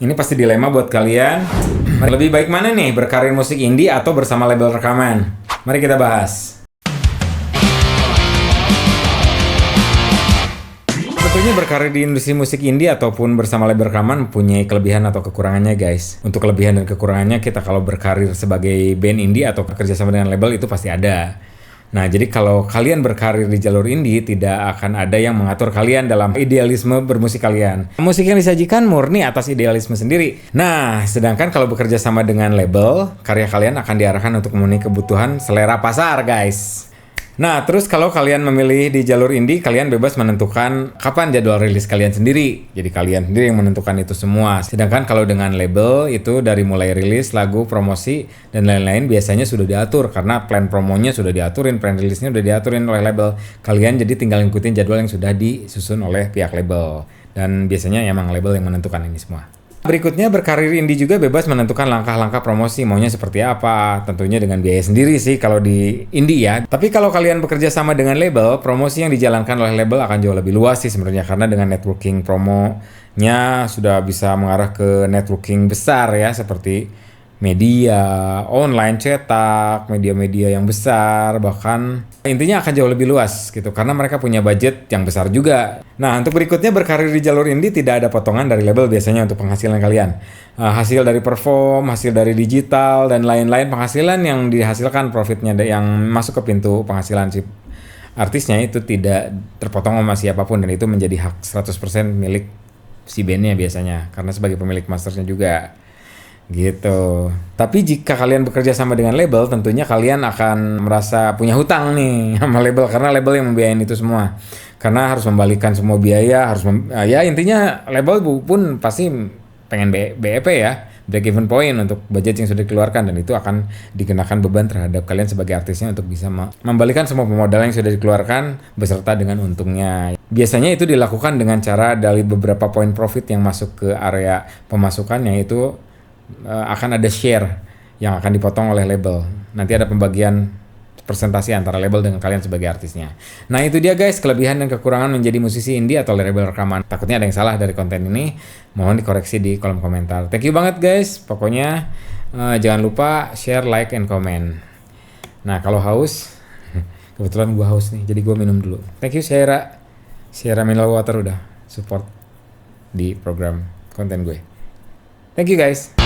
Ini pasti dilema buat kalian. Lebih baik mana nih, berkarir musik indie atau bersama label rekaman? Mari kita bahas. Tentunya berkarir di industri musik indie ataupun bersama label rekaman mempunyai kelebihan atau kekurangannya, guys. Untuk kelebihan dan kekurangannya, kita kalau berkarir sebagai band indie atau bekerja sama dengan label itu pasti ada. Nah, jadi kalau kalian berkarir di jalur indie, tidak akan ada yang mengatur kalian dalam idealisme bermusik kalian. Musik yang disajikan murni atas idealisme sendiri. Nah, sedangkan kalau bekerja sama dengan label, karya kalian akan diarahkan untuk memenuhi kebutuhan selera pasar, guys. Nah, terus kalau kalian memilih di jalur indie, kalian bebas menentukan kapan jadwal rilis kalian sendiri. Jadi kalian sendiri yang menentukan itu semua. Sedangkan kalau dengan label, itu dari mulai rilis, lagu, promosi, dan lain-lain biasanya sudah diatur. Karena plan promonya sudah diaturin, plan rilisnya sudah diaturin oleh label. Kalian jadi tinggal ngikutin jadwal yang sudah disusun oleh pihak label. Dan biasanya emang label yang menentukan ini semua. Berikutnya, berkarir indie juga bebas menentukan langkah-langkah promosi, maunya seperti apa. Tentunya dengan biaya sendiri sih kalau di indie ya. Tapi kalau kalian bekerja sama dengan label, promosi yang dijalankan oleh label akan jauh lebih luas sih sebenarnya. Karena dengan networking promonya sudah bisa mengarah ke networking besar ya, seperti media, online, cetak, media-media yang besar, bahkan intinya akan jauh lebih luas gitu, karena mereka punya budget yang besar juga. Nah, untuk berikutnya, berkarir di jalur indie tidak ada potongan dari label biasanya untuk penghasilan kalian. Hasil dari perform, hasil dari digital, dan lain-lain penghasilan yang dihasilkan, profitnya yang masuk ke pintu penghasilan si artisnya itu tidak terpotong sama siapapun, dan itu menjadi hak 100% milik si bandnya biasanya, karena sebagai pemilik masternya juga. Gitu. Tapi jika kalian bekerja sama dengan label, tentunya kalian akan merasa punya hutang nih sama label, karena label yang membiayain itu semua. Karena harus membalikan semua biaya, ya intinya label pun pasti pengen BEP ya, break even point untuk budget yang sudah dikeluarkan, dan itu akan dikenakan beban terhadap kalian sebagai artisnya untuk bisa membalikan semua pemodal yang sudah dikeluarkan beserta dengan untungnya. Biasanya itu dilakukan dengan cara dari beberapa poin profit yang masuk ke area pemasukan, yaitu akan ada share yang akan dipotong oleh label. Nanti ada pembagian persentase antara label dengan kalian sebagai artisnya. Nah, itu dia guys, kelebihan dan kekurangan menjadi musisi indie atau label rekaman. Takutnya ada yang salah dari konten ini, mohon dikoreksi di kolom komentar. Thank you banget guys. Pokoknya jangan lupa share, like, and comment. Nah, kalau haus, kebetulan gue haus nih, jadi gue minum dulu. Thank you Sierra Mineral Water udah support di program konten gue. Thank you guys.